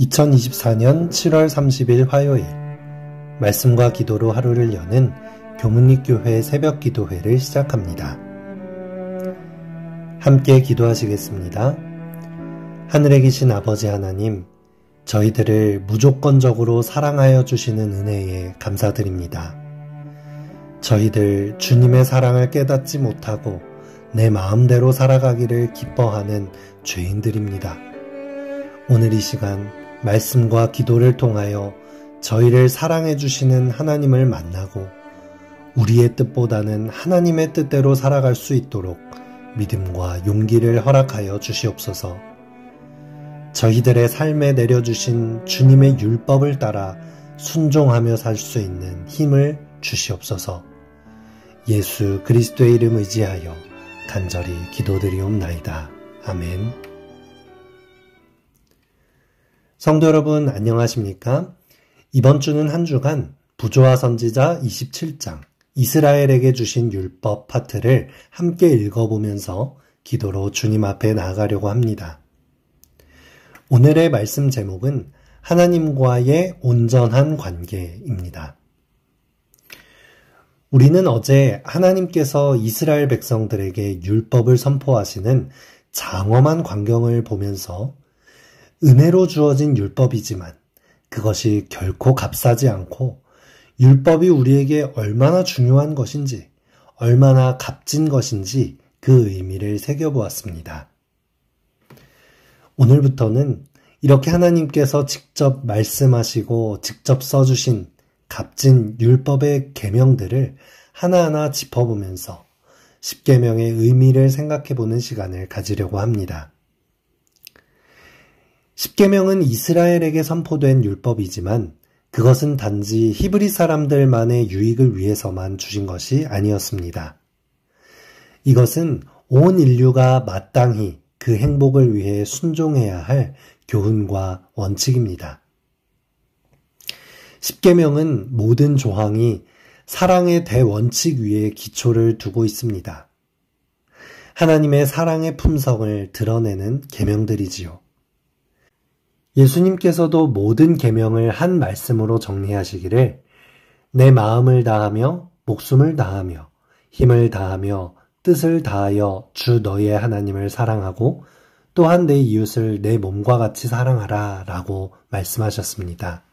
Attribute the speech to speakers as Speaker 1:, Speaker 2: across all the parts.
Speaker 1: 2024년 7월 30일 화요일 말씀과 기도로 하루를 여는 교문리교회 새벽기도회를 시작합니다. 함께 기도하시겠습니다. 하늘에 계신 아버지 하나님, 저희들을 무조건적으로 사랑하여 주시는 은혜에 감사드립니다. 저희들 주님의 사랑을 깨닫지 못하고 내 마음대로 살아가기를 기뻐하는 죄인들입니다. 오늘 이 시간 말씀과 기도를 통하여 저희를 사랑해 주시는 하나님을 만나고 우리의 뜻보다는 하나님의 뜻대로 살아갈 수 있도록 믿음과 용기를 허락하여 주시옵소서. 저희들의 삶에 내려주신 주님의 율법을 따라 순종하며 살 수 있는 힘을 주시옵소서. 예수 그리스도의 이름 의지하여 간절히 기도드리옵나이다. 아멘. 성도 여러분 안녕하십니까? 이번 주는 한 주간 부조와 선지자 27장 이스라엘에게 주신 율법 파트를 함께 읽어보면서 기도로 주님 앞에 나아가려고 합니다. 오늘의 말씀 제목은 하나님과의 온전한 관계입니다. 우리는 어제 하나님께서 이스라엘 백성들에게 율법을 선포하시는 장엄한 광경을 보면서 은혜로 주어진 율법이지만 그것이 결코 값싸지 않고 율법이 우리에게 얼마나 중요한 것인지, 얼마나 값진 것인지 그 의미를 새겨보았습니다. 오늘부터는 이렇게 하나님께서 직접 말씀하시고 직접 써주신 값진 율법의 계명들을 하나하나 짚어보면서 십계명의 의미를 생각해보는 시간을 가지려고 합니다. 십계명은 이스라엘에게 선포된 율법이지만 그것은 단지 히브리 사람들만의 유익을 위해서만 주신 것이 아니었습니다. 이것은 온 인류가 마땅히 그 행복을 위해 순종해야 할 교훈과 원칙입니다. 십계명은 모든 조항이 사랑의 대원칙 위에 기초를 두고 있습니다. 하나님의 사랑의 품성을 드러내는 계명들이지요. 예수님께서도 모든 계명을 한 말씀으로 정리하시기를 내 마음을 다하며 목숨을 다하며 힘을 다하며 뜻을 다하여 주 너희의 하나님을 사랑하고 또한 내 이웃을 내 몸과 같이 사랑하라 라고 말씀하셨습니다.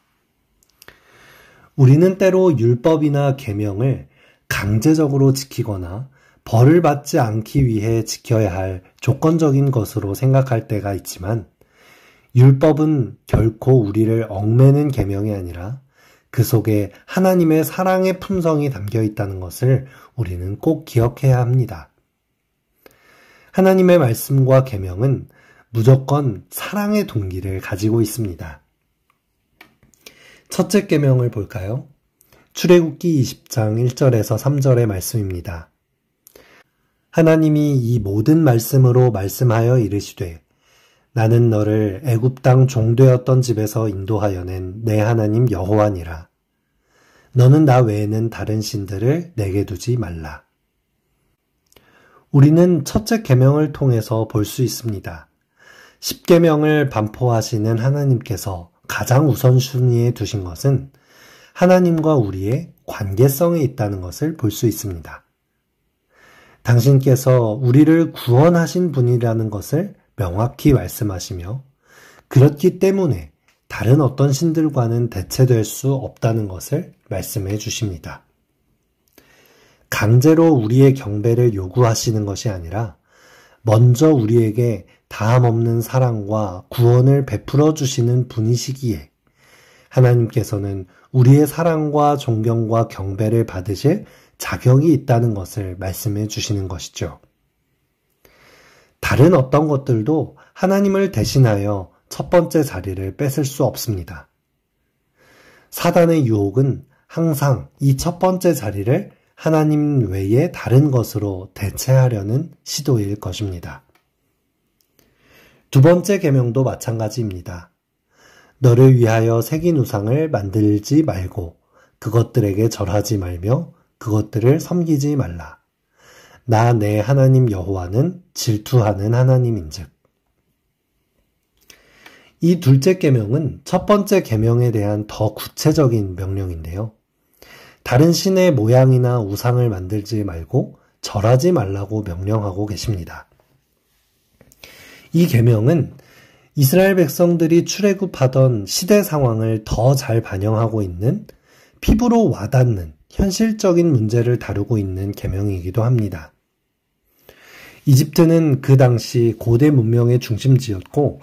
Speaker 1: 우리는 때로 율법이나 계명을 강제적으로 지키거나 벌을 받지 않기 위해 지켜야 할 조건적인 것으로 생각할 때가 있지만 율법은 결코 우리를 얽매는 계명이 아니라 그 속에 하나님의 사랑의 품성이 담겨 있다는 것을 우리는 꼭 기억해야 합니다. 하나님의 말씀과 계명은 무조건 사랑의 동기를 가지고 있습니다. 첫째 계명을 볼까요? 출애굽기 20장 1절에서 3절의 말씀입니다. 하나님이 이 모든 말씀으로 말씀하여 이르시되 나는 너를 애굽 땅 종되었던 집에서 인도하여 낸 내 하나님 여호와니라. 너는 나 외에는 다른 신들을 내게 두지 말라. 우리는 첫째 계명을 통해서 볼 수 있습니다. 십계명을 반포하시는 하나님께서 가장 우선순위에 두신 것은 하나님과 우리의 관계성에 있다는 것을 볼 수 있습니다. 당신께서 우리를 구원하신 분이라는 것을 명확히 말씀하시며 그렇기 때문에 다른 어떤 신들과는 대체될 수 없다는 것을 말씀해 주십니다. 강제로 우리의 경배를 요구하시는 것이 아니라 먼저 우리에게 다함없는 사랑과 구원을 베풀어 주시는 분이시기에 하나님께서는 우리의 사랑과 존경과 경배를 받으실 자격이 있다는 것을 말씀해 주시는 것이죠. 다른 어떤 것들도 하나님을 대신하여 첫 번째 자리를 뺏을 수 없습니다. 사단의 유혹은 항상 이 첫 번째 자리를 하나님 외에 다른 것으로 대체하려는 시도일 것입니다. 두 번째 계명도 마찬가지입니다. 너를 위하여 새긴 우상을 만들지 말고 그것들에게 절하지 말며 그것들을 섬기지 말라. 나 내 하나님 여호와는 질투하는 하나님인즉. 이 둘째 계명은 첫 번째 계명에 대한 더 구체적인 명령인데요. 다른 신의 모양이나 우상을 만들지 말고 절하지 말라고 명령하고 계십니다. 이 계명은 이스라엘 백성들이 출애굽하던 시대 상황을 더 잘 반영하고 있는 피부로 와닿는 현실적인 문제를 다루고 있는 계명이기도 합니다. 이집트는 그 당시 고대 문명의 중심지였고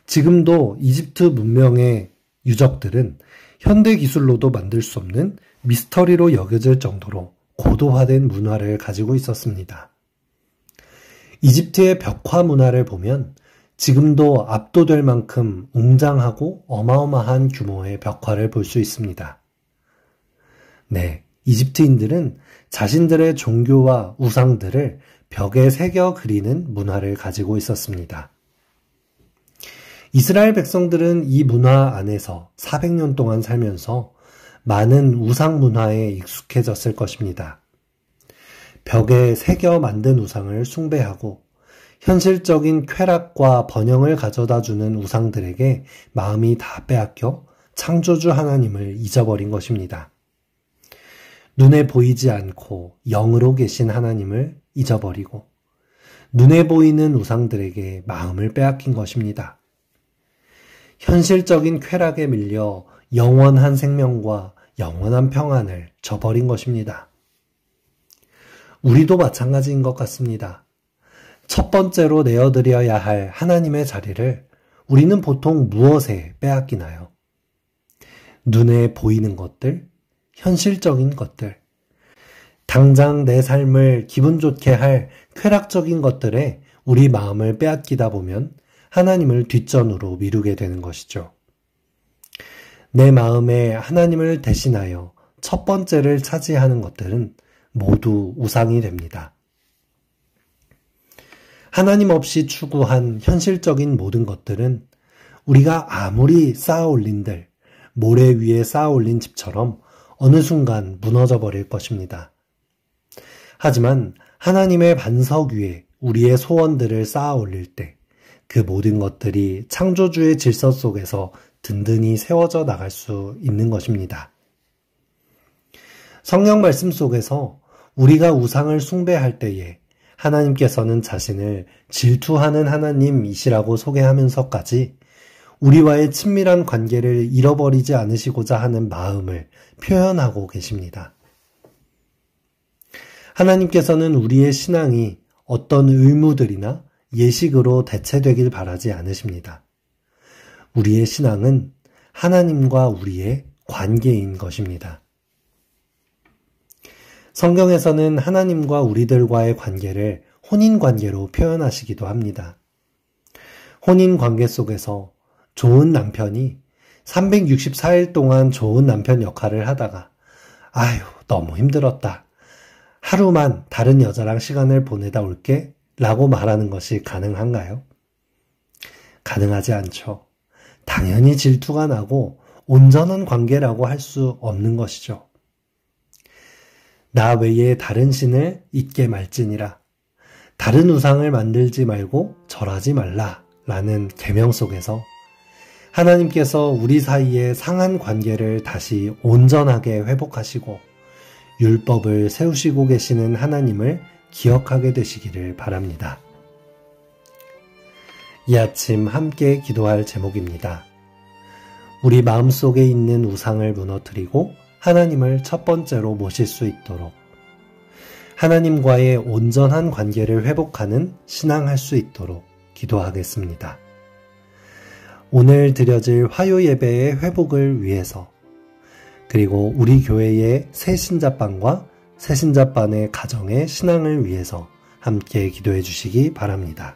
Speaker 1: 지금도 이집트 문명의 유적들은 현대 기술로도 만들 수 없는 미스터리로 여겨질 정도로 고도화된 문화를 가지고 있었습니다. 이집트의 벽화 문화를 보면 지금도 압도될 만큼 웅장하고 어마어마한 규모의 벽화를 볼 수 있습니다. 네, 이집트인들은 자신들의 종교와 우상들을 벽에 새겨 그리는 문화를 가지고 있었습니다. 이스라엘 백성들은 이 문화 안에서 400년 동안 살면서 많은 우상 문화에 익숙해졌을 것입니다. 벽에 새겨 만든 우상을 숭배하고 현실적인 쾌락과 번영을 가져다주는 우상들에게 마음이 다 빼앗겨 창조주 하나님을 잊어버린 것입니다. 눈에 보이지 않고 영으로 계신 하나님을 잊어버리고 눈에 보이는 우상들에게 마음을 빼앗긴 것입니다. 현실적인 쾌락에 밀려 영원한 생명과 영원한 평안을 저버린 것입니다. 우리도 마찬가지인 것 같습니다. 첫 번째로 내어드려야 할 하나님의 자리를 우리는 보통 무엇에 빼앗기나요? 눈에 보이는 것들, 현실적인 것들, 당장 내 삶을 기분 좋게 할 쾌락적인 것들에 우리 마음을 빼앗기다 보면 하나님을 뒷전으로 미루게 되는 것이죠. 내 마음에 하나님을 대신하여 첫 번째를 차지하는 것들은 모두 우상이 됩니다. 하나님 없이 추구한 현실적인 모든 것들은 우리가 아무리 쌓아올린들 모래 위에 쌓아올린 집처럼 어느 순간 무너져 버릴 것입니다. 하지만 하나님의 반석 위에 우리의 소원들을 쌓아올릴 때 그 모든 것들이 창조주의 질서 속에서 든든히 세워져 나갈 수 있는 것입니다. 성경 말씀 속에서 우리가 우상을 숭배할 때에 하나님께서는 자신을 질투하는 하나님이시라고 소개하면서까지 우리와의 친밀한 관계를 잃어버리지 않으시고자 하는 마음을 표현하고 계십니다. 하나님께서는 우리의 신앙이 어떤 의무들이나 예식으로 대체되길 바라지 않으십니다. 우리의 신앙은 하나님과 우리의 관계인 것입니다. 성경에서는 하나님과 우리들과의 관계를 혼인관계로 표현하시기도 합니다. 혼인관계 속에서 좋은 남편이 364일 동안 좋은 남편 역할을 하다가 아휴 너무 힘들었다. 하루만 다른 여자랑 시간을 보내다 올게 라고 말하는 것이 가능한가요? 가능하지 않죠. 당연히 질투가 나고 온전한 관계라고 할 수 없는 것이죠. 나 외에 다른 신을 잊게 말지니라. 다른 우상을 만들지 말고 절하지 말라 라는 계명 속에서 하나님께서 우리 사이의 상한 관계를 다시 온전하게 회복하시고 율법을 세우시고 계시는 하나님을 기억하게 되시기를 바랍니다. 이 아침 함께 기도할 제목입니다. 우리 마음속에 있는 우상을 무너뜨리고 하나님을 첫 번째로 모실 수 있도록 하나님과의 온전한 관계를 회복하는 신앙할 수 있도록 기도하겠습니다. 오늘 드려질 화요 예배의 회복을 위해서 그리고 우리 교회의 새신자반과 새신자반의 가정의 신앙을 위해서 함께 기도해 주시기 바랍니다.